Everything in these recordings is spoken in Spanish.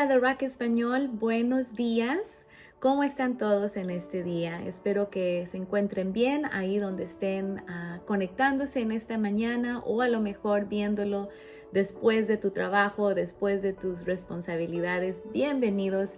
Hola The Rock Español, buenos días. ¿Cómo están todos en este día? Espero que se encuentren bien ahí donde estén conectándose en esta mañana o a lo mejor viéndolo después de tu trabajo, después de tus responsabilidades. Bienvenidos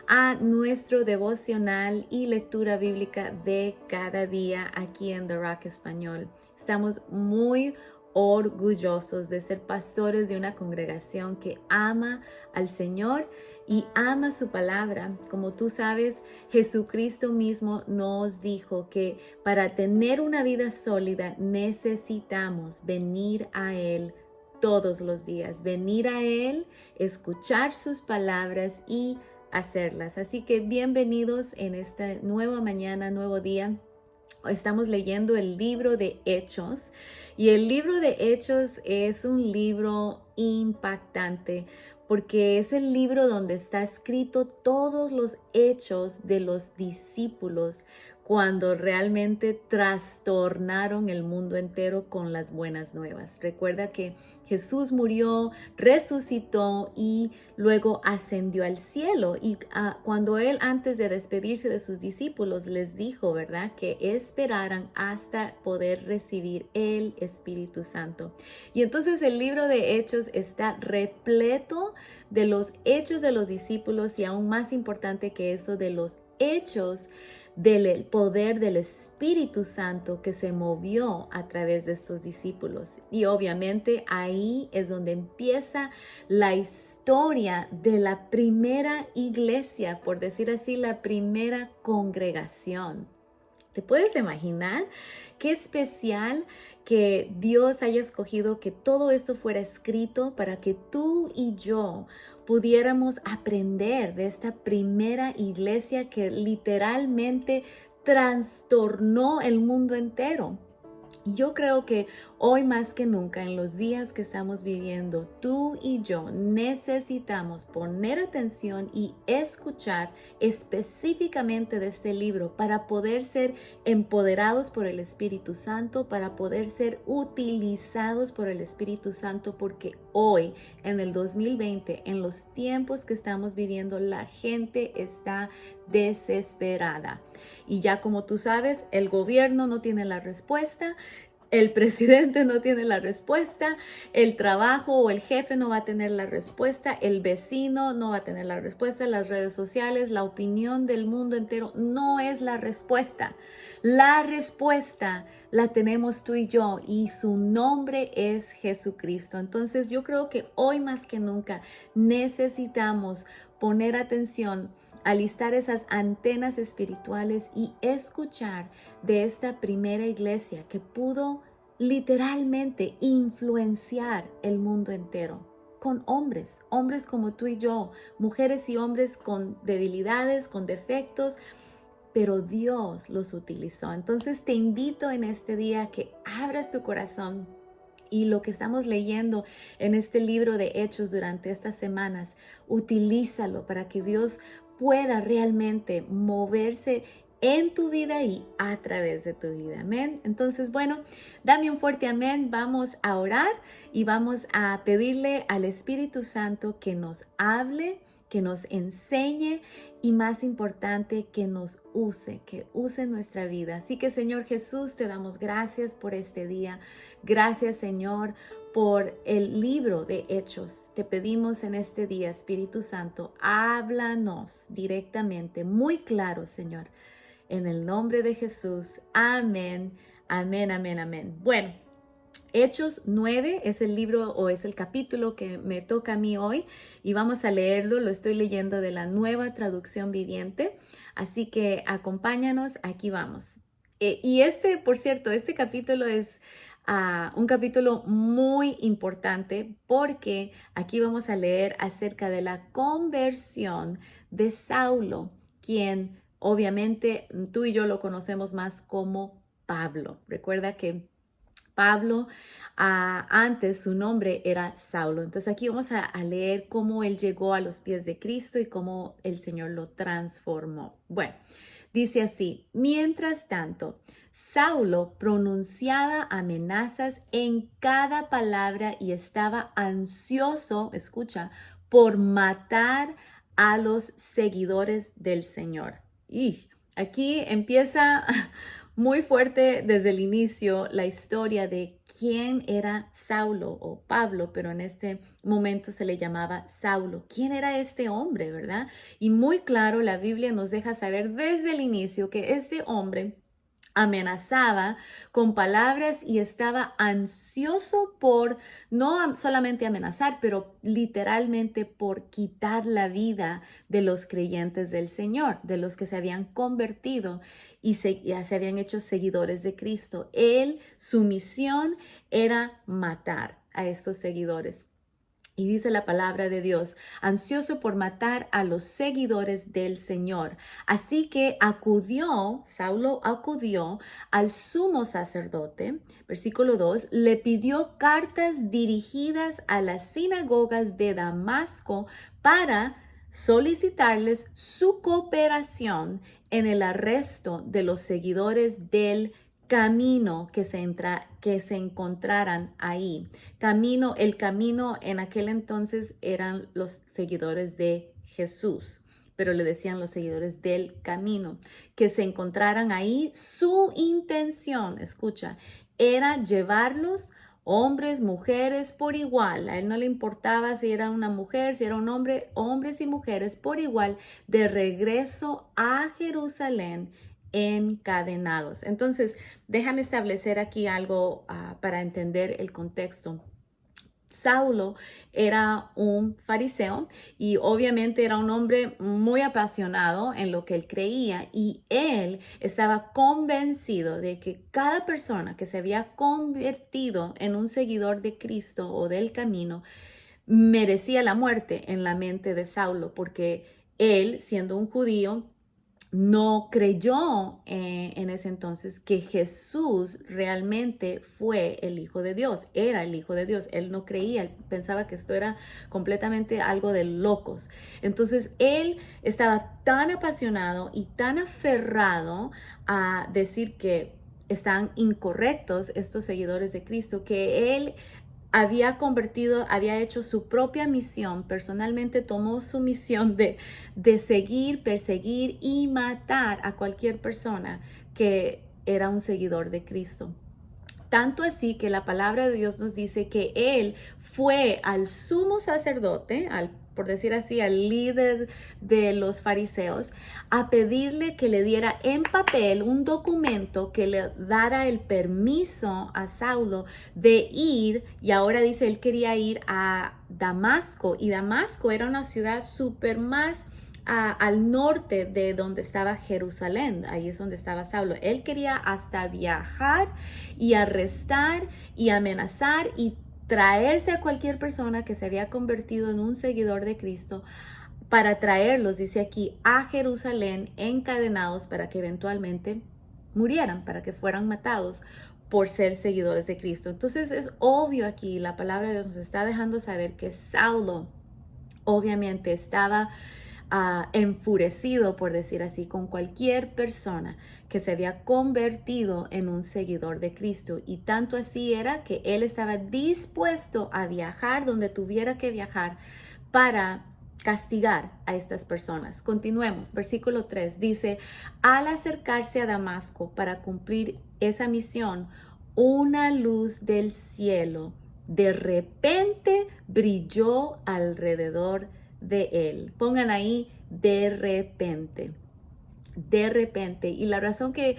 a nuestro devocional y lectura bíblica de cada día aquí en The Rock Español. Estamos muy orgullosos de ser pastores de una congregación que ama al Señor y ama su palabra. Como tú sabes, Jesucristo mismo nos dijo que para tener una vida sólida necesitamos venir a Él todos los días, venir a Él, escuchar sus palabras y hacerlas. Así que bienvenidos en esta nueva mañana, nuevo día. Estamos leyendo el libro de Hechos y el libro de Hechos es un libro impactante porque es el libro donde está escrito todos los hechos de los discípulos cuando realmente trastornaron el mundo entero con las buenas nuevas. Recuerda que Jesús murió, resucitó y luego ascendió al cielo. Y cuando Él, antes de despedirse de sus discípulos, les dijo, ¿verdad?, que esperaran hasta poder recibir el Espíritu Santo. Y entonces el libro de Hechos está repleto de los hechos de los discípulos y aún más importante que eso, de los hechos del poder del Espíritu Santo que se movió a través de estos discípulos. Y obviamente ahí es donde empieza la historia de la primera iglesia, por decir así, la primera congregación. ¿Te puedes imaginar qué especial que Dios haya escogido que todo esto fuera escrito para que tú y yo pudiéramos aprender de esta primera iglesia que literalmente trastornó el mundo entero? Y yo creo que hoy más que nunca, en los días que estamos viviendo, tú y yo necesitamos poner atención y escuchar específicamente de este libro para poder ser empoderados por el Espíritu Santo, para poder ser utilizados por el Espíritu Santo, porque hoy, en el 2020, en los tiempos que estamos viviendo, la gente está desesperada. Y ya como tú sabes, el gobierno no tiene la respuesta, el presidente no tiene la respuesta, el trabajo o el jefe no va a tener la respuesta, el vecino no va a tener la respuesta, las redes sociales, la opinión del mundo entero no es la respuesta. La respuesta la tenemos tú y yo y su nombre es Jesucristo. Entonces yo creo que hoy más que nunca necesitamos poner atención, alistar esas antenas espirituales y escuchar de esta primera iglesia que pudo literalmente influenciar el mundo entero con hombres como tú y yo, mujeres y hombres con debilidades, con defectos, pero Dios los utilizó. Entonces te invito en este día a que abras tu corazón y lo que estamos leyendo en este libro de Hechos durante estas semanas, utilízalo para que Dios pueda realmente moverse en tu vida y a través de tu vida. Amén. Entonces, bueno, dame un fuerte amén. Vamos a orar y vamos a pedirle al Espíritu Santo que nos hable, que nos enseñe y más importante, que nos use, que use nuestra vida. Así que, Señor Jesús, te damos gracias por este día. Gracias, Señor, por el libro de Hechos. Te pedimos en este día, Espíritu Santo, háblanos directamente, muy claro, Señor. En el nombre de Jesús. Amén, amén, amén, amén. Bueno, Hechos 9 es el libro o es el capítulo que me toca a mí hoy y vamos a leerlo. Lo estoy leyendo de la Nueva Traducción Viviente, así que acompáñanos, aquí vamos. Y por cierto, este capítulo es un capítulo muy importante porque aquí vamos a leer acerca de la conversión de Saulo, quien obviamente tú y yo lo conocemos más como Pablo. Recuerda que Pablo, antes su nombre era Saulo. Entonces aquí vamos a leer cómo él llegó a los pies de Cristo y cómo el Señor lo transformó. Bueno, dice así: mientras tanto, Saulo pronunciaba amenazas en cada palabra y estaba ansioso, escucha, por matar a los seguidores del Señor. Y aquí empieza muy fuerte desde el inicio la historia de quién era Saulo o Pablo, pero en este momento se le llamaba Saulo. ¿Quién era este hombre, verdad? Y muy claro, la Biblia nos deja saber desde el inicio que este hombre amenazaba con palabras y estaba ansioso por no solamente amenazar, pero literalmente por quitar la vida de los creyentes del Señor, de los que se habían convertido y ya se habían hecho seguidores de Cristo. Su misión era matar a estos seguidores. Y dice la palabra de Dios, ansioso por matar a los seguidores del Señor. Así que Saulo acudió al sumo sacerdote, versículo 2, le pidió cartas dirigidas a las sinagogas de Damasco para solicitarles su cooperación en el arresto de los seguidores del camino que se encontraran ahí. El camino en aquel entonces eran los seguidores de Jesús, pero le decían los seguidores del camino, que se encontraran ahí. Su intención, escucha, era llevarlos, hombres, mujeres, por igual. A él no le importaba si era una mujer, si era un hombre, hombres y mujeres por igual, de regreso a Jerusalén encadenados. Entonces, déjame establecer aquí algo para entender el contexto. Saulo era un fariseo y obviamente era un hombre muy apasionado en lo que él creía, y él estaba convencido de que cada persona que se había convertido en un seguidor de Cristo o del camino merecía la muerte en la mente de Saulo, porque él, siendo un judío, no creyó en ese entonces que Jesús realmente fue el Hijo de Dios, era el Hijo de Dios. Él no creía, él pensaba que esto era completamente algo de locos. Entonces él estaba tan apasionado y tan aferrado a decir que están incorrectos estos seguidores de Cristo, que él había hecho su propia misión, personalmente tomó su misión de seguir, perseguir y matar a cualquier persona que era un seguidor de Cristo. Tanto así que la palabra de Dios nos dice que él fue al sumo sacerdote, por decir así, al líder de los fariseos, a pedirle que le diera en papel un documento que le dara el permiso a Saulo de ir, y ahora dice, él quería ir a Damasco, y Damasco era una ciudad súper más al norte de donde estaba Jerusalén. Ahí es donde estaba Saulo. Él quería hasta viajar y arrestar y amenazar y traerse a cualquier persona que se había convertido en un seguidor de Cristo, para traerlos, dice aquí, a Jerusalén encadenados, para que eventualmente murieran, para que fueran matados por ser seguidores de Cristo. Entonces es obvio aquí, la palabra de Dios nos está dejando saber que Saulo obviamente estaba enfurecido, por decir así, con cualquier persona que se había convertido en un seguidor de Cristo. Y tanto así era que él estaba dispuesto a viajar donde tuviera que viajar para castigar a estas personas. Continuemos, versículo 3 dice, al acercarse a Damasco para cumplir esa misión, una luz del cielo de repente brilló alrededor de él. Pongan ahí de repente, de repente. Y la razón que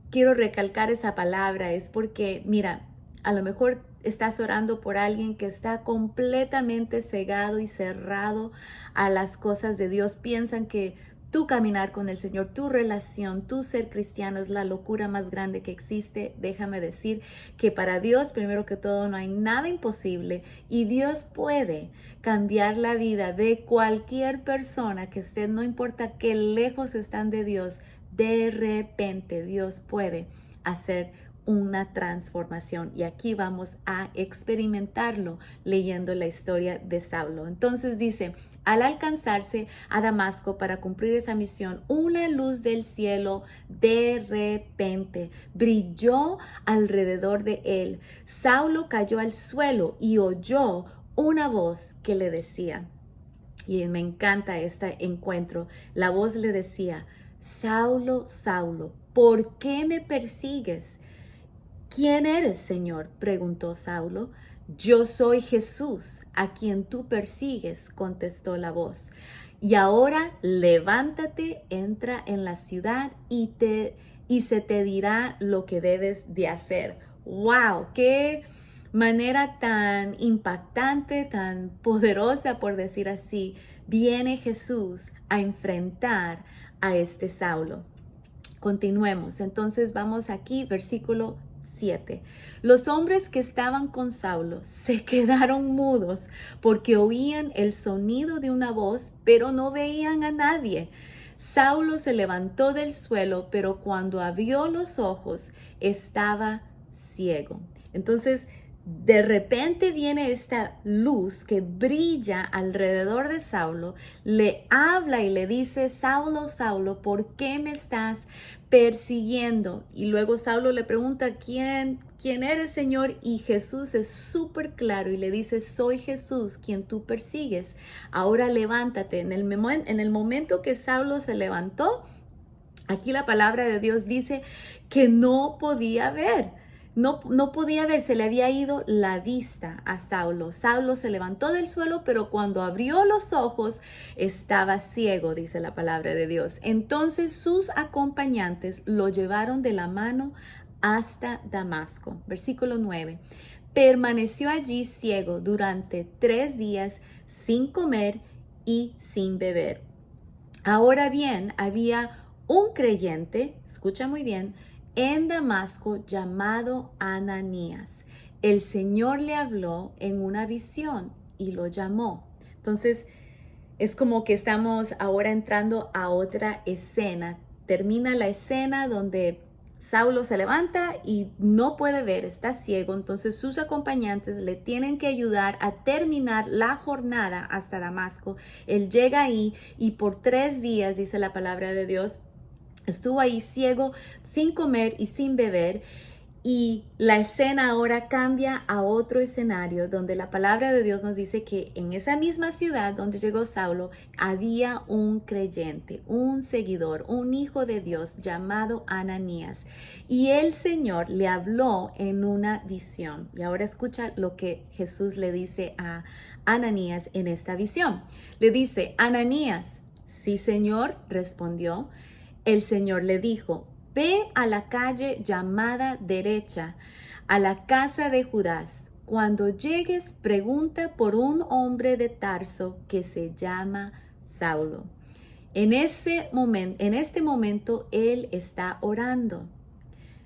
quiero recalcar esa palabra es porque, mira, a lo mejor estás orando por alguien que está completamente cegado y cerrado a las cosas de Dios. Piensan que tu caminar con el Señor, tu relación, tu ser cristiano es la locura más grande que existe. Déjame decir que para Dios, primero que todo, no hay nada imposible, y Dios puede cambiar la vida de cualquier persona que esté, no importa qué lejos están de Dios. De repente Dios puede hacer una transformación, y aquí vamos a experimentarlo leyendo la historia de Saulo. Entonces dice, al alcanzarse a Damasco para cumplir esa misión, una luz del cielo de repente brilló alrededor de él. Saulo cayó al suelo y oyó una voz que le decía, Y me encanta este encuentro. La voz le decía, Saulo, Saulo, ¿por qué me persigues? ¿Quién eres, Señor? Preguntó Saulo. Yo soy Jesús, a quien tú persigues, contestó la voz. Y ahora levántate, entra en la ciudad y se te dirá lo que debes de hacer. ¡Wow! ¡Qué manera tan impactante, tan poderosa, por decir así! Viene Jesús a enfrentar a este Saulo. Continuemos. Entonces vamos aquí, versículo 7. Los hombres que estaban con Saulo se quedaron mudos porque oían el sonido de una voz, pero no veían a nadie. Saulo se levantó del suelo, pero cuando abrió los ojos estaba ciego. Entonces, de repente viene esta luz que brilla alrededor de Saulo, le habla y le dice, Saulo, Saulo, ¿por qué me estás persiguiendo? Y luego Saulo le pregunta, ¿quién eres, Señor? Y Jesús es súper claro y le dice, soy Jesús, quien tú persigues. Ahora levántate. En el momento que Saulo se levantó, aquí la palabra de Dios dice que no podía ver. No podía ver, se le había ido la vista a Saulo. Saulo se levantó del suelo, pero cuando abrió los ojos estaba ciego, dice la palabra de Dios. Entonces sus acompañantes lo llevaron de la mano hasta Damasco. Versículo 9. Permaneció allí ciego durante 3 días sin comer y sin beber. Ahora bien, había un creyente, escucha muy bien, en Damasco llamado Ananías. El Señor le habló en una visión y lo llamó. Entonces, es como que estamos ahora entrando a otra escena. Termina la escena donde Saulo se levanta y no puede ver, está ciego, entonces sus acompañantes le tienen que ayudar a terminar la jornada hasta Damasco. Él llega ahí y por 3 días, dice la palabra de Dios, estuvo ahí ciego, sin comer y sin beber. Y la escena ahora cambia a otro escenario donde la palabra de Dios nos dice que en esa misma ciudad donde llegó Saulo había un creyente, un seguidor, un hijo de Dios llamado Ananías. Y el Señor le habló en una visión. Y ahora escucha lo que Jesús le dice a Ananías en esta visión. Le dice, Ananías, sí, Señor, respondió. El Señor le dijo, ve a la calle llamada derecha, a la casa de Judas. Cuando llegues, pregunta por un hombre de Tarso que se llama Saulo. En este momento, él está orando.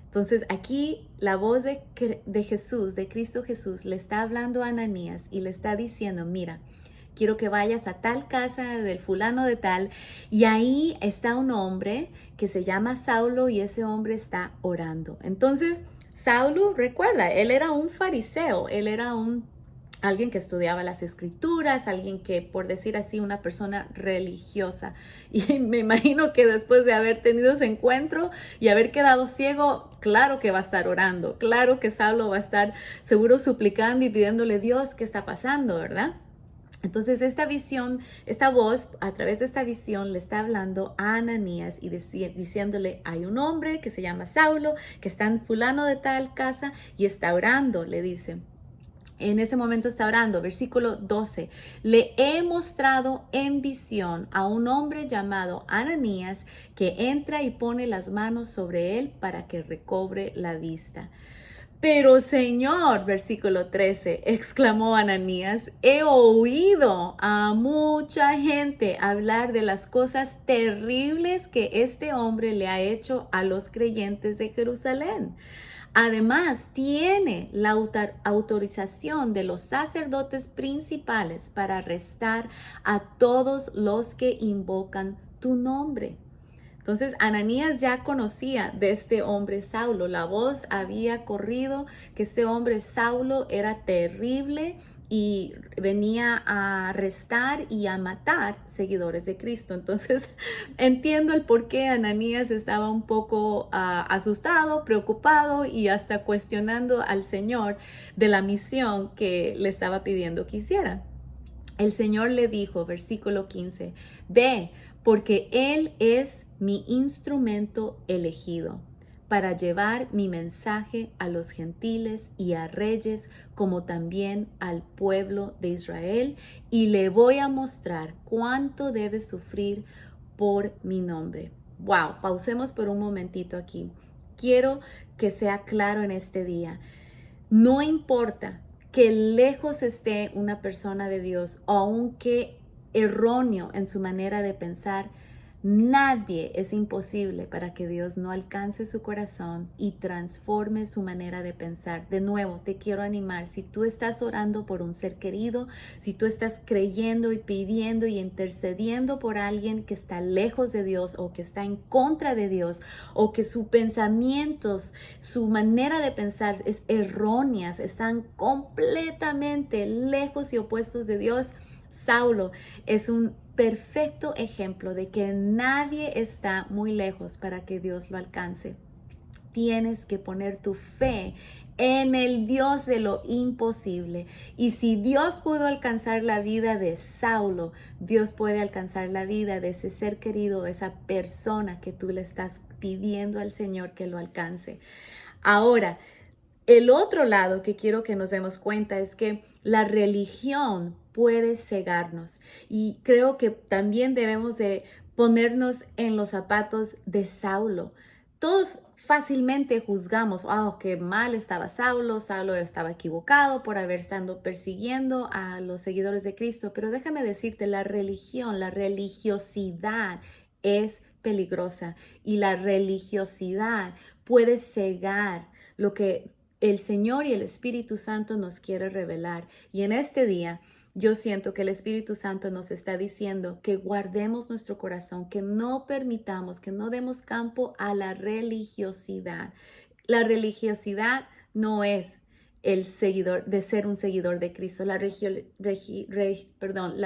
Entonces aquí la voz de Jesús, de Cristo Jesús, le está hablando a Ananías y le está diciendo, mira, quiero que vayas a tal casa del fulano de tal, y ahí está un hombre que se llama Saulo y ese hombre está orando. Entonces, Saulo, recuerda, él era un fariseo, él era alguien que estudiaba las escrituras, alguien que, por decir así, una persona religiosa. Y me imagino que después de haber tenido ese encuentro y haber quedado ciego, claro que va a estar orando, claro que Saulo va a estar seguro suplicando y pidiéndole, Dios, ¿qué está pasando, verdad? Entonces esta visión, esta voz a través de esta visión le está hablando a Ananías y diciéndole, hay un hombre que se llama Saulo, que está en fulano de tal casa y está orando, le dice. En ese momento está orando, versículo 12. Le he mostrado en visión a un hombre llamado Ananías que entra y pone las manos sobre él para que recobre la vista. Pero Señor, versículo 13, exclamó Ananías, he oído a mucha gente hablar de las cosas terribles que este hombre le ha hecho a los creyentes de Jerusalén. Además, tiene la autorización de los sacerdotes principales para arrestar a todos los que invocan tu nombre. Entonces Ananías ya conocía de este hombre Saulo. La voz había corrido que este hombre Saulo era terrible y venía a arrestar y a matar seguidores de Cristo. Entonces entiendo el por qué Ananías estaba un poco asustado, preocupado y hasta cuestionando al Señor de la misión que le estaba pidiendo que hiciera. el Señor le dijo, versículo 15, ve, porque Él es mi instrumento elegido para llevar mi mensaje a los gentiles y a reyes, como también al pueblo de Israel, y le voy a mostrar cuánto debe sufrir por mi nombre. Wow, pausemos por un momentito aquí. Quiero que sea claro en este día. No importa que lejos esté una persona de Dios o aunque erróneo en su manera de pensar, nadie es imposible para que Dios no alcance su corazón y transforme su manera de pensar. De nuevo, te quiero animar, si tú estás orando por un ser querido, si tú estás creyendo y pidiendo y intercediendo por alguien que está lejos de Dios o que está en contra de Dios o que sus pensamientos, su manera de pensar es erróneas, están completamente lejos y opuestos de Dios, Saulo es un perfecto ejemplo de que nadie está muy lejos para que Dios lo alcance. Tienes que poner tu fe en el Dios de lo imposible. Y si Dios pudo alcanzar la vida de Saulo, Dios puede alcanzar la vida de ese ser querido, esa persona que tú le estás pidiendo al Señor que lo alcance. Ahora, el otro lado que quiero que nos demos cuenta es que la religión puede cegarnos y creo que también debemos de ponernos en los zapatos de Saulo. Todos fácilmente juzgamos, oh, qué mal estaba Saulo, Saulo estaba equivocado por haber estado persiguiendo a los seguidores de Cristo, pero déjame decirte, la religión, la religiosidad es peligrosa y la religiosidad puede cegar lo que el Señor y el Espíritu Santo nos quiere revelar. Y en este día, yo siento que el Espíritu Santo nos está diciendo que guardemos nuestro corazón, que no permitamos, que no demos campo a la religiosidad. La religiosidad no es el seguidor, de ser un seguidor de Cristo. La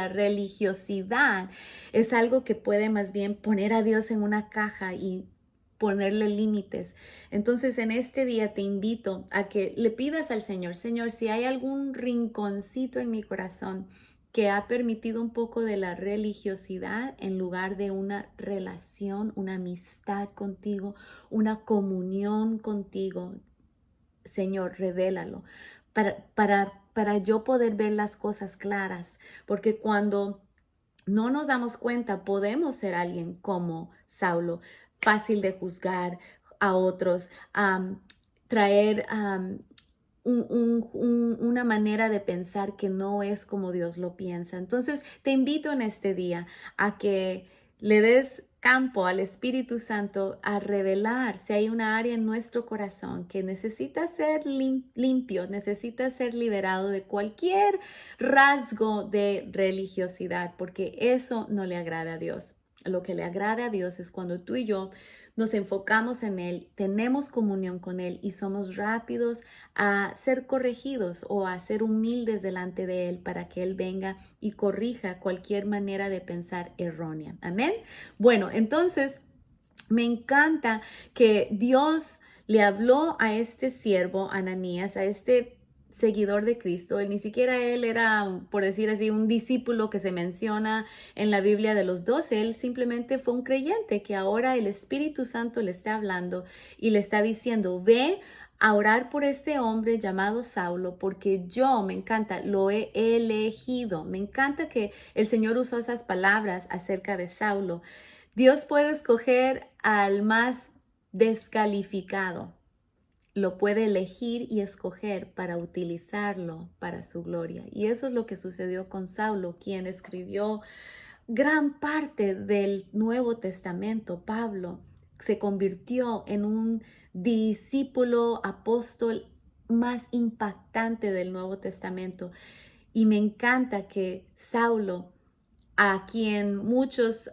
religiosidad es algo que puede más bien poner a Dios en una caja y ponerle límites. Entonces, en este día te invito a que le pidas al Señor, Señor, si hay algún rinconcito en mi corazón que ha permitido un poco de la religiosidad en lugar de una relación, una amistad contigo, una comunión contigo, Señor, revélalo para yo poder ver las cosas claras, porque cuando no nos damos cuenta, podemos ser alguien como Saulo, fácil de juzgar a otros, traer una manera de pensar que no es como Dios lo piensa. Entonces, te invito en este día a que le des campo al Espíritu Santo a revelar si hay una área en nuestro corazón que necesita ser limpio, necesita ser liberado de cualquier rasgo de religiosidad, porque eso no le agrada a Dios. Lo que le agrada a Dios es cuando tú y yo nos enfocamos en Él, tenemos comunión con Él y somos rápidos a ser corregidos o a ser humildes delante de Él para que Él venga y corrija cualquier manera de pensar errónea. Amén. Bueno, entonces me encanta que Dios le habló a este siervo, Ananías, a este seguidor de Cristo. Él ni siquiera él era, por decir así, un discípulo que se menciona en la Biblia de los 12. Él simplemente fue un creyente que ahora el Espíritu Santo le está hablando y le está diciendo, ve a orar por este hombre llamado Saulo, porque yo, me encanta, lo he elegido. Me encanta que el Señor usó esas palabras acerca de Saulo. Dios puede escoger al más descalificado, lo puede elegir y escoger para utilizarlo para su gloria. Y eso es lo que sucedió con Saulo, quien escribió gran parte del Nuevo Testamento. Pablo se convirtió en un discípulo apóstol más impactante del Nuevo Testamento. Y me encanta que Saulo, a quien muchos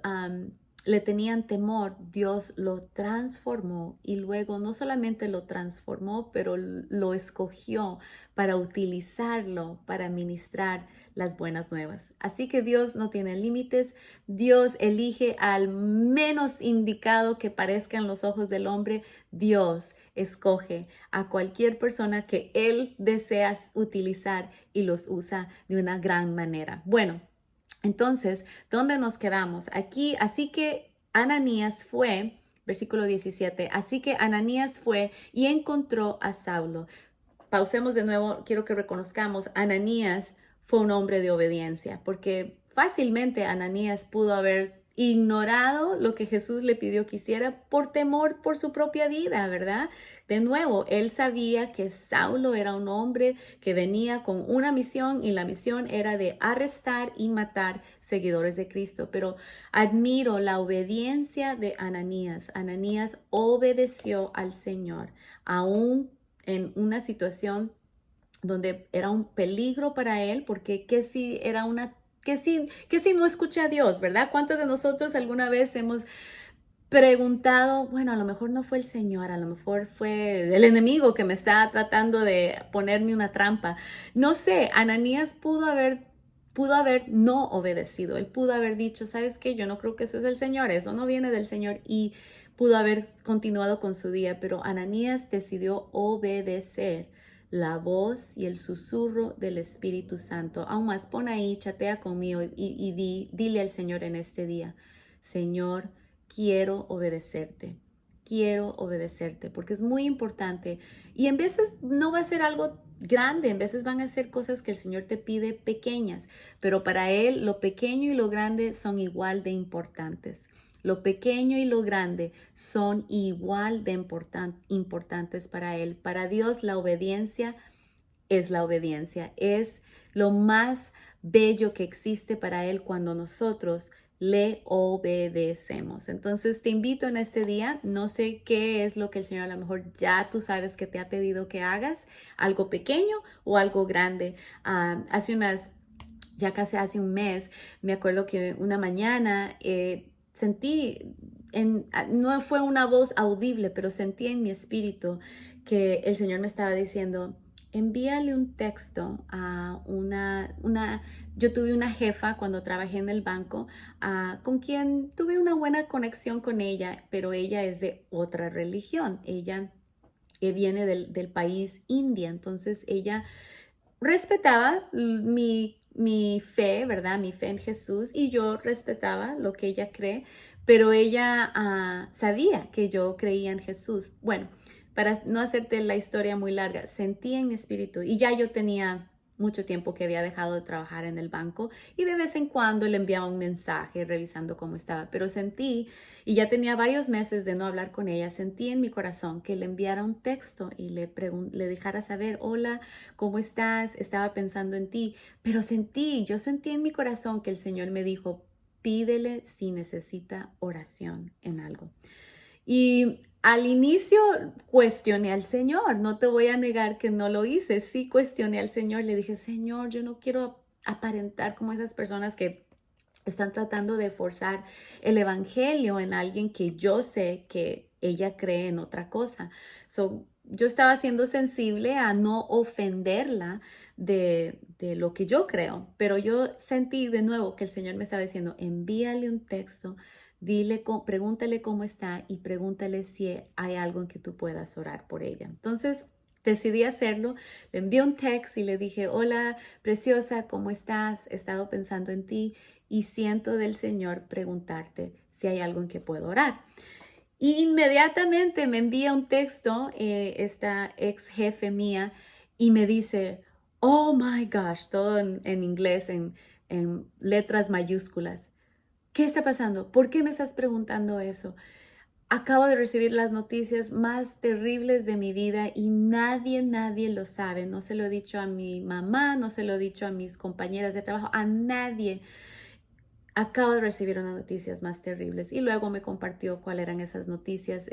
le tenían temor, Dios lo transformó y luego no solamente lo transformó, pero lo escogió para utilizarlo para ministrar las buenas nuevas. Así que Dios no tiene límites, Dios elige al menos indicado que parezca en los ojos del hombre, Dios escoge a cualquier persona que Él desea utilizar y los usa de una gran manera. Bueno, entonces, ¿dónde nos quedamos? Aquí, así que Ananías fue, versículo 17, así que Ananías fue y encontró a Saulo. Pausemos de nuevo, quiero que reconozcamos, Ananías fue un hombre de obediencia, porque fácilmente Ananías pudo haber ignorado lo que Jesús le pidió que hiciera por temor por su propia vida, ¿verdad? De nuevo, él sabía que Saulo era un hombre que venía con una misión y la misión era de arrestar y matar seguidores de Cristo, pero admiro la obediencia de Ananías. Ananías obedeció al Señor, aún en una situación donde era un peligro para él, porque que si era una, que si no escucha a Dios, ¿verdad? ¿Cuántos de nosotros alguna vez hemos preguntado, bueno, a lo mejor no fue el Señor, a lo mejor fue el enemigo que me está tratando de ponerme una trampa? No sé, Ananías pudo haber no obedecido, él pudo haber dicho, ¿sabes qué? Yo no creo que eso es el Señor, eso no viene del Señor, y pudo haber continuado con su día, pero Ananías decidió obedecer la voz y el susurro del Espíritu Santo. Aún más, pon ahí, chatea conmigo dile al Señor en este día, Señor, quiero obedecerte, porque es muy importante. Y en veces no va a ser algo grande, en veces van a ser cosas que el Señor te pide pequeñas, pero para Él lo pequeño y lo grande son igual de importantes. Lo pequeño y lo grande son igual de importantes para Él. Para Dios la obediencia, es lo más bello que existe para Él cuando nosotros le obedecemos. Entonces te invito en este día, no sé qué es lo que el Señor a lo mejor ya tú sabes que te ha pedido que hagas, algo pequeño o algo grande. Ya casi hace un mes, me acuerdo que una mañana sentí, no fue una voz audible, pero sentí en mi espíritu que el Señor me estaba diciendo, envíale un texto a yo tuve una jefa cuando trabajé en el banco, con quien tuve una buena conexión con ella, pero ella es de otra religión, ella viene del país India, entonces ella respetaba mi fe, ¿verdad? Mi fe en Jesús, y yo respetaba lo que ella cree, pero ella sabía que yo creía en Jesús. Bueno, para no hacerte la historia muy larga, sentí en mi espíritu, y ya yo tenía mucho tiempo que había dejado de trabajar en el banco y de vez en cuando le enviaba un mensaje revisando cómo estaba, pero sentí, y ya tenía varios meses de no hablar con ella, sentí en mi corazón que le enviara un texto y le dejara saber, hola, ¿cómo estás? Estaba pensando en ti, pero yo sentí en mi corazón que el Señor me dijo, pídele si necesita oración en algo. Y al inicio cuestioné al Señor, no te voy a negar que no lo hice, sí cuestioné al Señor, le dije, Señor, yo no quiero aparentar como esas personas que están tratando de forzar el evangelio en alguien que yo sé que ella cree en otra cosa. Yo estaba siendo sensible a no ofenderla de lo que yo creo, pero yo sentí de nuevo que el Señor me estaba diciendo, envíale un texto, pregúntale cómo está y pregúntale si hay algo en que tú puedas orar por ella. Entonces, decidí hacerlo, le envié un text y le dije, hola, preciosa, ¿cómo estás? He estado pensando en ti y siento del Señor preguntarte si hay algo en que puedo orar. Y inmediatamente me envía un texto esta ex jefe mía y me dice, oh my gosh, todo en inglés, en letras mayúsculas. ¿Qué está pasando? ¿Por qué me estás preguntando eso? Acabo de recibir las noticias más terribles de mi vida y nadie lo sabe. No se lo he dicho a mi mamá, no se lo he dicho a mis compañeras de trabajo, a nadie. Acabo de recibir unas noticias más terribles, y luego me compartió cuáles eran esas noticias.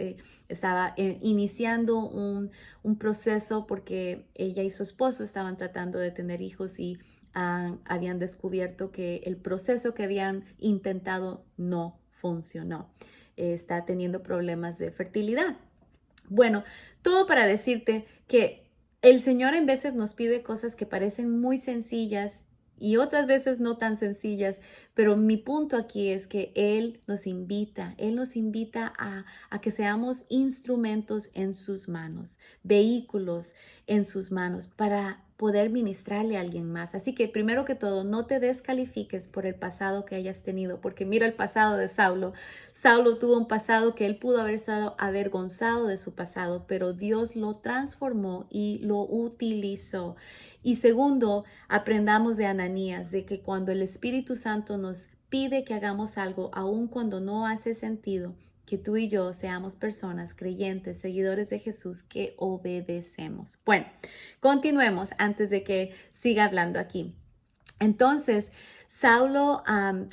Estaba iniciando un proceso porque ella y su esposo estaban tratando de tener hijos y habían descubierto que el proceso que habían intentado no funcionó. Está teniendo problemas de fertilidad. Bueno, todo para decirte que el Señor en veces nos pide cosas que parecen muy sencillas y otras veces no tan sencillas, pero mi punto aquí es que Él nos invita a que seamos instrumentos en sus manos, vehículos en sus manos para poder ministrarle a alguien más. Así que primero que todo, no te descalifiques por el pasado que hayas tenido, porque mira el pasado de Saulo. Saulo tuvo un pasado que él pudo haber estado avergonzado de su pasado, pero Dios lo transformó y lo utilizó. Y segundo, aprendamos de Ananías, de que cuando el Espíritu Santo nos pide que hagamos algo, aun cuando no hace sentido, que tú y yo seamos personas creyentes, seguidores de Jesús, que obedecemos. Bueno, continuemos antes de que siga hablando aquí. Entonces,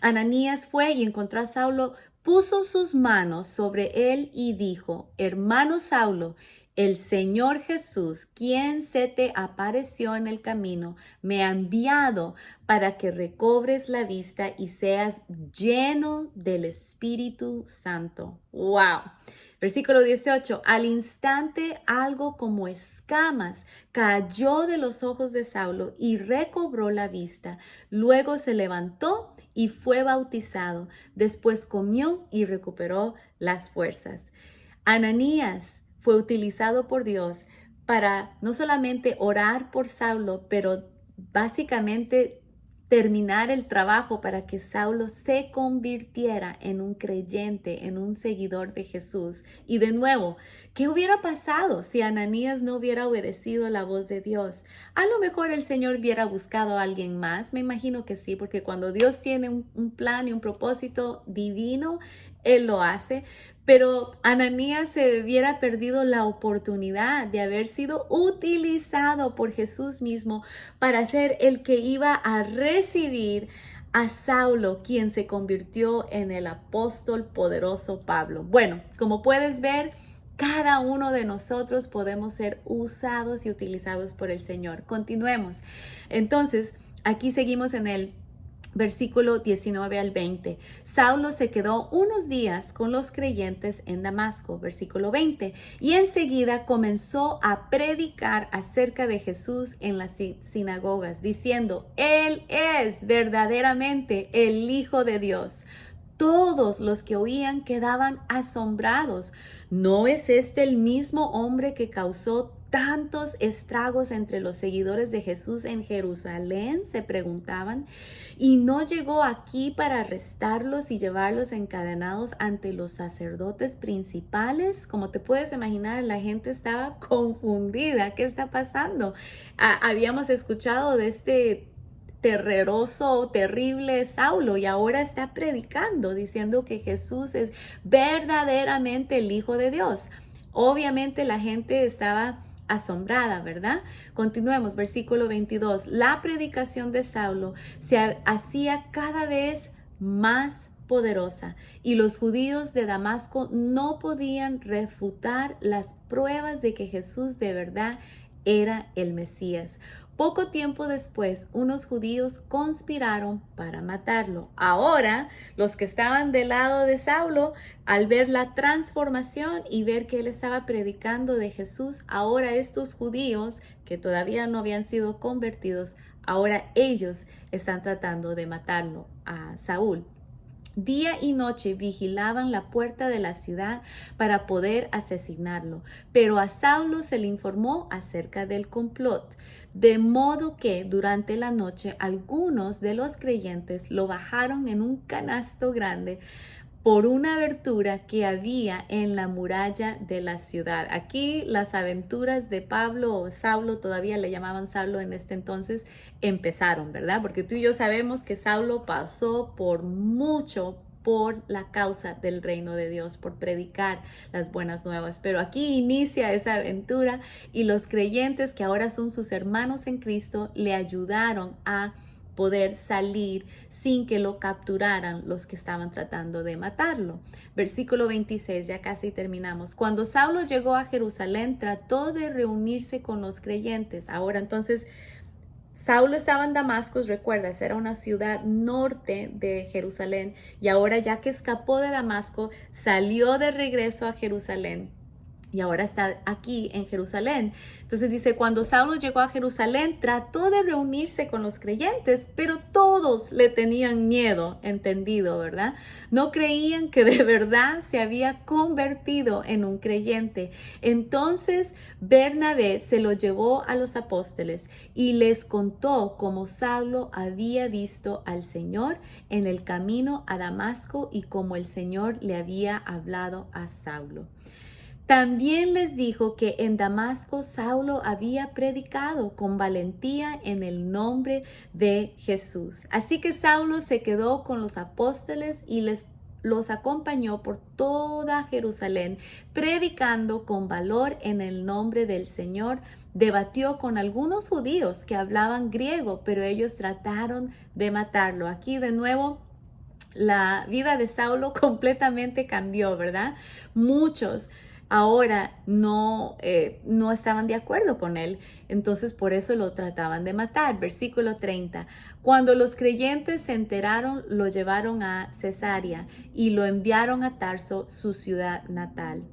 Ananías fue y encontró a Saulo, puso sus manos sobre él y dijo: hermano Saulo, el Señor Jesús, quien se te apareció en el camino, me ha enviado para que recobres la vista y seas lleno del Espíritu Santo. ¡Wow! Versículo 18, al instante algo como escamas cayó de los ojos de Saulo y recobró la vista. Luego se levantó y fue bautizado. Después comió y recuperó las fuerzas. Ananías fue utilizado por Dios para no solamente orar por Saulo, pero básicamente terminar el trabajo para que Saulo se convirtiera en un creyente, en un seguidor de Jesús. Y de nuevo, ¿qué hubiera pasado si Ananías no hubiera obedecido la voz de Dios? A lo mejor el Señor hubiera buscado a alguien más, me imagino que sí, porque cuando Dios tiene un plan y un propósito divino, Él lo hace. Pero Ananías se hubiera perdido la oportunidad de haber sido utilizado por Jesús mismo para ser el que iba a recibir a Saulo, quien se convirtió en el apóstol poderoso Pablo. Bueno, como puedes ver, cada uno de nosotros podemos ser usados y utilizados por el Señor. Continuemos. Entonces, aquí seguimos en el versículo 19 al 20. Saulo se quedó unos días con los creyentes en Damasco, versículo 20, y enseguida comenzó a predicar acerca de Jesús en las sinagogas, diciendo: Él es verdaderamente el Hijo de Dios. Todos los que oían quedaban asombrados. ¿No es este el mismo hombre que causó tantos estragos entre los seguidores de Jesús en Jerusalén?, se preguntaban. ¿Y no llegó aquí para arrestarlos y llevarlos encadenados ante los sacerdotes principales? Como te puedes imaginar, la gente estaba confundida. ¿Qué está pasando? Habíamos escuchado de este terroroso, terrible Saulo, y ahora está predicando diciendo que Jesús es verdaderamente el Hijo de Dios. Obviamente la gente estaba asombrada, ¿verdad? Continuemos, versículo 22. La predicación de Saulo se hacía cada vez más poderosa y los judíos de Damasco no podían refutar las pruebas de que Jesús de verdad era el Mesías. Poco tiempo después, unos judíos conspiraron para matarlo. Ahora, los que estaban del lado de Saulo, al ver la transformación y ver que él estaba predicando de Jesús, ahora estos judíos que todavía no habían sido convertidos, ahora ellos están tratando de matarlo a Saúl. Día y noche vigilaban la puerta de la ciudad para poder asesinarlo, pero a Saulo se le informó acerca del complot, de modo que durante la noche algunos de los creyentes lo bajaron en un canasto grande por una abertura que había en la muralla de la ciudad. Aquí las aventuras de Pablo o Saulo, todavía le llamaban Saulo en este entonces, empezaron, ¿verdad? Porque tú y yo sabemos que Saulo pasó por mucho por la causa del reino de Dios, por predicar las buenas nuevas. Pero aquí inicia esa aventura y los creyentes, que ahora son sus hermanos en Cristo, le ayudaron a poder salir sin que lo capturaran los que estaban tratando de matarlo. Versículo 26, ya casi terminamos. Cuando Saulo llegó a Jerusalén, trató de reunirse con los creyentes. Ahora entonces, Saulo estaba en Damasco, recuerdas, era una ciudad norte de Jerusalén, y ahora ya que escapó de Damasco, salió de regreso a Jerusalén. y ahora está aquí en Jerusalén. Entonces dice, cuando Saulo llegó a Jerusalén, trató de reunirse con los creyentes, pero todos le tenían miedo, entendido, ¿verdad? No creían que de verdad se había convertido en un creyente. Entonces Bernabé se lo llevó a los apóstoles y les contó cómo Saulo había visto al Señor en el camino a Damasco y cómo el Señor le había hablado a Saulo. También les dijo que en Damasco Saulo había predicado con valentía en el nombre de Jesús. Así que Saulo se quedó con los apóstoles y los acompañó por toda Jerusalén, predicando con valor en el nombre del Señor. Debatió con algunos judíos que hablaban griego, pero ellos trataron de matarlo. Aquí de nuevo la vida de Saulo completamente cambió, ¿verdad? Muchos ahora no estaban de acuerdo con él, entonces por eso lo trataban de matar. Versículo 30. Cuando los creyentes se enteraron, lo llevaron a Cesarea y lo enviaron a Tarso, su ciudad natal.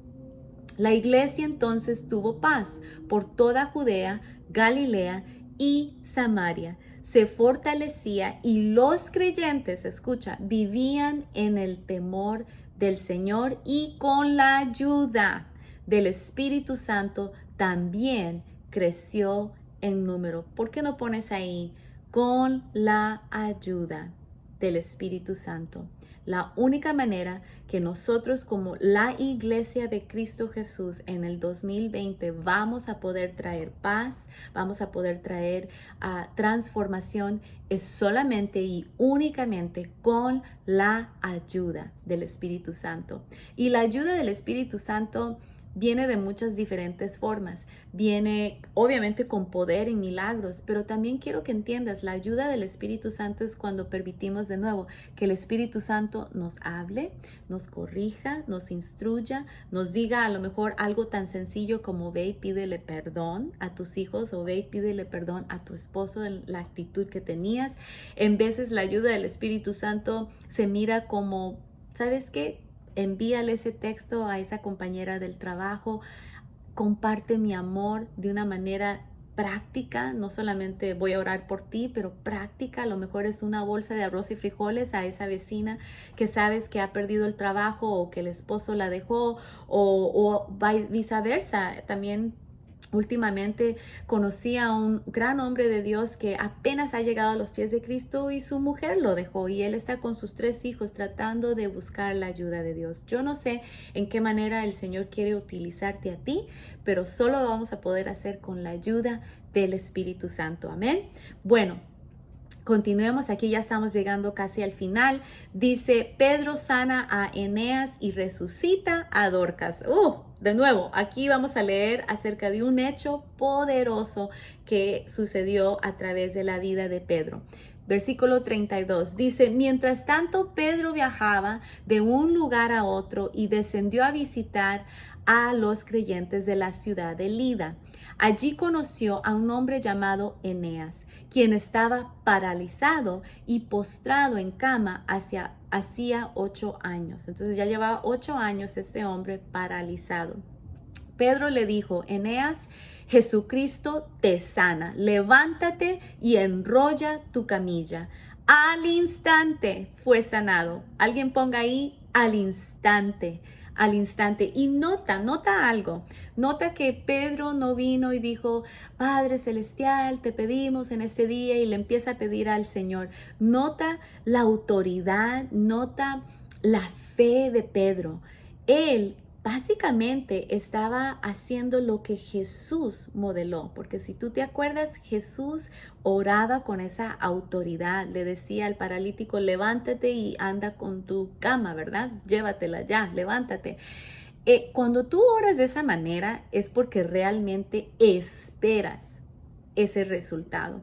La iglesia entonces tuvo paz por toda Judea, Galilea y Samaria. Se fortalecía y los creyentes, escucha, vivían en el temor del Señor y con la ayuda del Espíritu Santo también creció en número. ¿Por qué no pones ahí? Con la ayuda del Espíritu Santo. La única manera que nosotros como la iglesia de Cristo Jesús en el 2020 vamos a poder traer paz, vamos a poder traer transformación es solamente y únicamente con la ayuda del Espíritu Santo. Y la ayuda del Espíritu Santo viene de muchas diferentes formas. Viene obviamente con poder y milagros, pero también quiero que entiendas, la ayuda del Espíritu Santo es cuando permitimos de nuevo que el Espíritu Santo nos hable, nos corrija, nos instruya, nos diga a lo mejor algo tan sencillo como ve y pídele perdón a tus hijos o ve y pídele perdón a tu esposo de la actitud que tenías. En veces la ayuda del Espíritu Santo se mira como, ¿sabes qué? Envíale ese texto a esa compañera del trabajo, comparte mi amor de una manera práctica, no solamente voy a orar por ti, pero práctica, a lo mejor es una bolsa de arroz y frijoles a esa vecina que sabes que ha perdido el trabajo o que el esposo la dejó o viceversa. También últimamente conocí a un gran hombre de Dios que apenas ha llegado a los pies de Cristo y su mujer lo dejó y él está con sus 3 hijos tratando de buscar la ayuda de Dios. Yo no sé en qué manera el Señor quiere utilizarte a ti, pero solo lo vamos a poder hacer con la ayuda del Espíritu Santo. Amén. Bueno, continuemos, aquí ya estamos llegando casi al final. Dice, Pedro sana a Eneas y resucita a Dorcas. De nuevo, aquí vamos a leer acerca de un hecho poderoso que sucedió a través de la vida de Pedro. Versículo 32 dice, mientras tanto Pedro viajaba de un lugar a otro y descendió a visitar a los creyentes de la ciudad de Lida. Allí conoció a un hombre llamado Eneas, quien estaba paralizado y postrado en cama hacía 8 años. Entonces ya llevaba 8 años este hombre paralizado. Pedro le dijo, Eneas, Jesucristo te sana, levántate y enrolla tu camilla. Al instante fue sanado. Alguien ponga ahí, al instante. Al instante. Y nota algo. Nota que Pedro no vino y dijo, Padre Celestial, te pedimos en este día y le empieza a pedir al Señor. Nota la autoridad, nota la fe de Pedro. Él básicamente estaba haciendo lo que Jesús modeló, porque si tú te acuerdas, Jesús oraba con esa autoridad, le decía al paralítico, levántate y anda con tu cama, ¿verdad? Llévatela ya, levántate. Cuando tú oras de esa manera es porque realmente esperas ese resultado.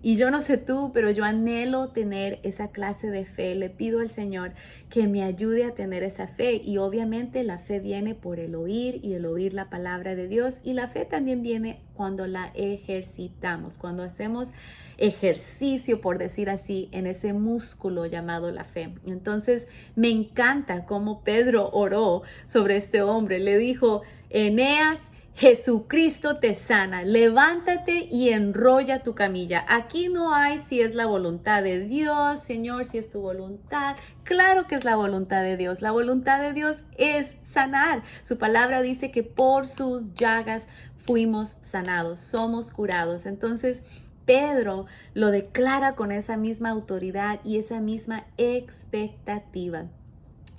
Y yo no sé tú, pero yo anhelo tener esa clase de fe. Le pido al Señor que me ayude a tener esa fe. Y obviamente la fe viene por el oír y el oír la palabra de Dios. Y la fe también viene cuando la ejercitamos, cuando hacemos ejercicio, por decir así, en ese músculo llamado la fe. Entonces me encanta cómo Pedro oró sobre este hombre. Le dijo, Eneas, Jesucristo te sana. Levántate y enrolla tu camilla. Aquí no hay si es la voluntad de Dios, Señor, si es tu voluntad. Claro que es la voluntad de Dios. La voluntad de Dios es sanar. Su palabra dice que por sus llagas fuimos sanados, somos curados. Entonces, Pedro lo declara con esa misma autoridad y esa misma expectativa.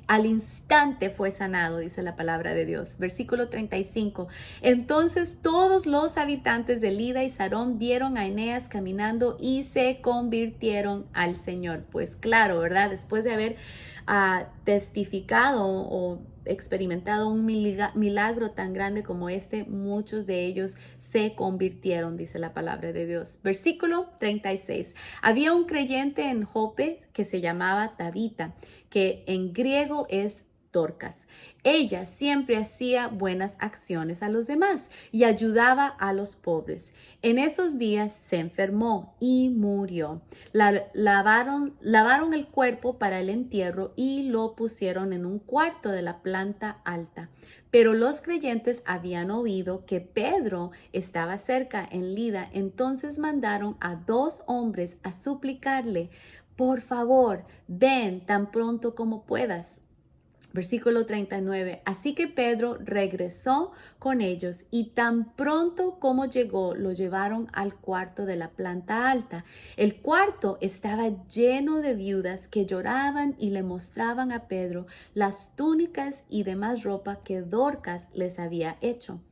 Al instante fue sanado, dice la palabra de Dios. Versículo 35. Entonces todos los habitantes de Lida y Sarón vieron a Eneas caminando y se convirtieron al Señor. Pues claro, ¿verdad? Después de haber testificado o experimentado un milagro tan grande como este, muchos de ellos se convirtieron, dice la palabra de Dios. Versículo 36. Había un creyente en Jope que se llamaba Tabita, que en griego es Dorcas. Ella siempre hacía buenas acciones a los demás y ayudaba a los pobres. En esos días se enfermó y murió. Lavaron el cuerpo para el entierro y lo pusieron en un cuarto de la planta alta. Pero los creyentes habían oído que Pedro estaba cerca en Lida, entonces mandaron a 2 hombres a suplicarle: por favor, ven tan pronto como puedas. Versículo 39. Así que Pedro regresó con ellos y tan pronto como llegó, lo llevaron al cuarto de la planta alta. El cuarto estaba lleno de viudas que lloraban y le mostraban a Pedro las túnicas y demás ropa que Dorcas les había hecho.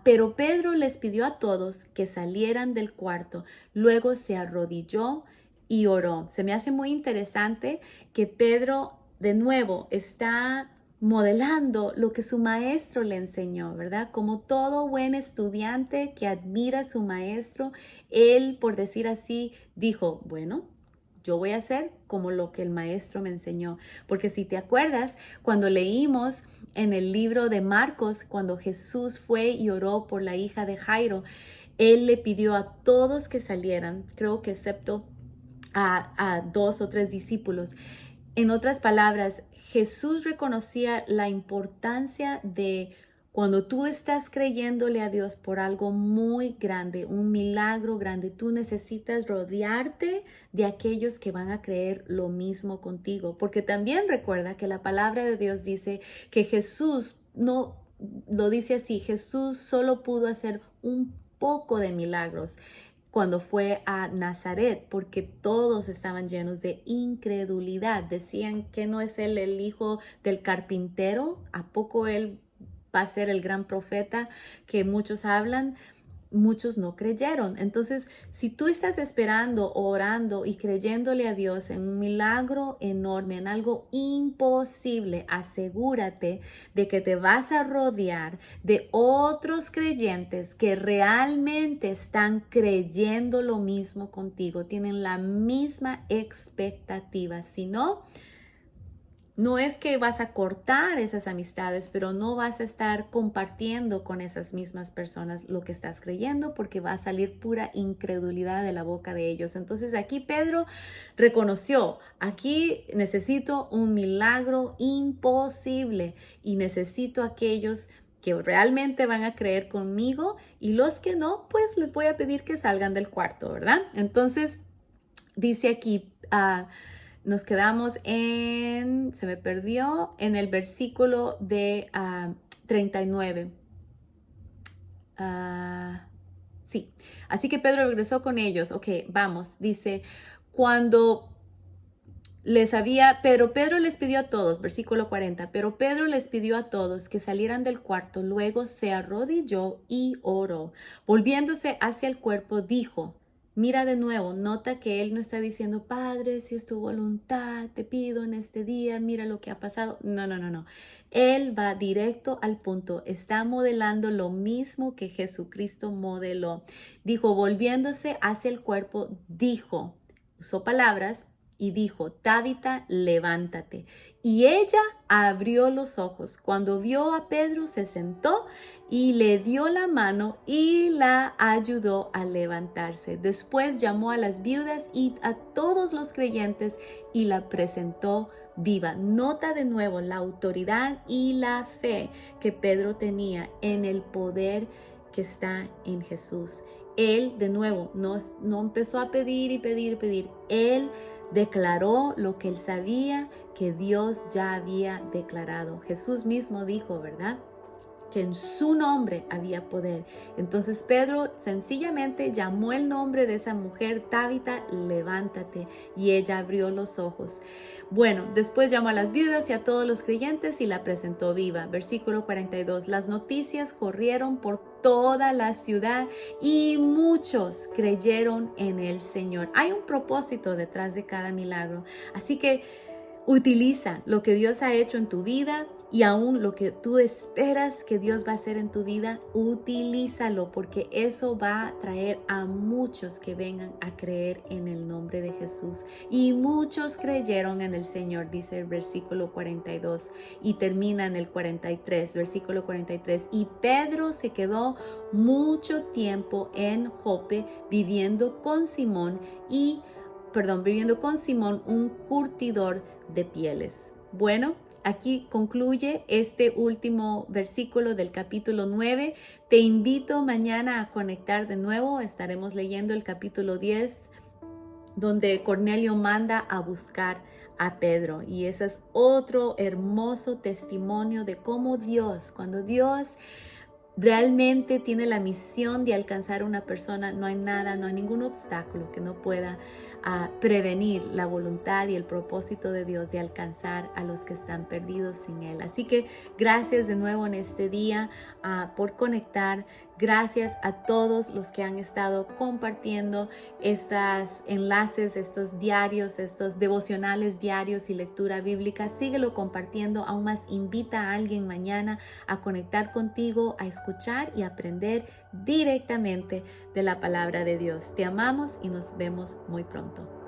Pero Pedro les pidió a todos que salieran del cuarto. Luego se arrodilló y oró. Se me hace muy interesante que Pedro de nuevo está modelando lo que su maestro le enseñó, ¿verdad? Como todo buen estudiante que admira a su maestro, él, por decir así, dijo, bueno, yo voy a hacer como lo que el maestro me enseñó. Porque si te acuerdas, cuando leímos en el libro de Marcos, cuando Jesús fue y oró por la hija de Jairo, él le pidió a todos que salieran, creo que excepto a 2 o 3 discípulos. En otras palabras, Jesús reconocía la importancia de cuando tú estás creyéndole a Dios por algo muy grande, un milagro grande, tú necesitas rodearte de aquellos que van a creer lo mismo contigo. Porque también recuerda que la palabra de Dios dice que Jesús no lo dice así, Jesús solo pudo hacer un poco de milagros cuando fue a Nazaret, porque todos estaban llenos de incredulidad. Decían que no es él el hijo del carpintero, ¿a poco él va a ser el gran profeta que muchos hablan? Muchos no creyeron. Entonces, si tú estás esperando, orando y creyéndole a Dios en un milagro enorme, en algo imposible, asegúrate de que te vas a rodear de otros creyentes que realmente están creyendo lo mismo contigo, tienen la misma expectativa. Si no, no es que vas a cortar esas amistades, pero no vas a estar compartiendo con esas mismas personas lo que estás creyendo, porque va a salir pura incredulidad de la boca de ellos. Entonces aquí Pedro reconoció, aquí necesito un milagro imposible y necesito aquellos que realmente van a creer conmigo, y los que no, pues les voy a pedir que salgan del cuarto, ¿verdad? Entonces dice aquí, nos quedamos se me perdió, en el versículo de 39. Sí, así que Pedro regresó con ellos. Ok, vamos, dice, pero Pedro les pidió a todos, versículo 40, pero Pedro les pidió a todos que salieran del cuarto, luego se arrodilló y oró. Volviéndose hacia el cuerpo, dijo, mira de nuevo, nota que él no está diciendo, Padre, si es tu voluntad, te pido en este día, mira lo que ha pasado. No, no, no, no. Él va directo al punto, está modelando lo mismo que Jesucristo modeló. Dijo, volviéndose hacia el cuerpo, dijo, usó palabras, y dijo, Tabita, levántate. Y ella abrió los ojos. Cuando vio a Pedro, se sentó y le dio la mano y la ayudó a levantarse. Después llamó a las viudas y a todos los creyentes y la presentó viva. Nota de nuevo la autoridad y la fe que Pedro tenía en el poder que está en Jesús. Él, de nuevo, no empezó a pedir y pedir y pedir. Él declaró lo que él sabía que Dios ya había declarado. Jesús mismo dijo, ¿verdad?, que en su nombre había poder. Entonces Pedro sencillamente llamó el nombre de esa mujer: Tabita, levántate. Y ella abrió los ojos. Bueno, después llamó a las viudas y a todos los creyentes y la presentó viva. Versículo 42. Las noticias corrieron por toda la ciudad y muchos creyeron en el Señor. Hay un propósito detrás de cada milagro. Así que utiliza lo que Dios ha hecho en tu vida y aún lo que tú esperas que Dios va a hacer en tu vida. Utilízalo, porque eso va a traer a muchos que vengan a creer en el nombre de Jesús. Y muchos creyeron en el Señor, dice el versículo 42, y termina en el 43, versículo 43. Y Pedro se quedó mucho tiempo en Jope viviendo con Simón, un curtidor de pieles. Bueno, aquí concluye este último versículo del capítulo 9. Te invito mañana a conectar de nuevo. Estaremos leyendo el capítulo 10, donde Cornelio manda a buscar a Pedro. Y ese es otro hermoso testimonio de cómo Dios, cuando Dios realmente tiene la misión de alcanzar a una persona, no hay ningún obstáculo que no pueda prevenir la voluntad y el propósito de Dios de alcanzar a los que están perdidos sin Él. Así que gracias de nuevo en este día por conectar. Gracias a todos los que han estado compartiendo estos enlaces, estos diarios, estos devocionales diarios y lectura bíblica. Síguelo compartiendo. Aún más, invita a alguien mañana a conectar contigo, a escuchar y aprender directamente de la palabra de Dios. Te amamos y nos vemos muy pronto.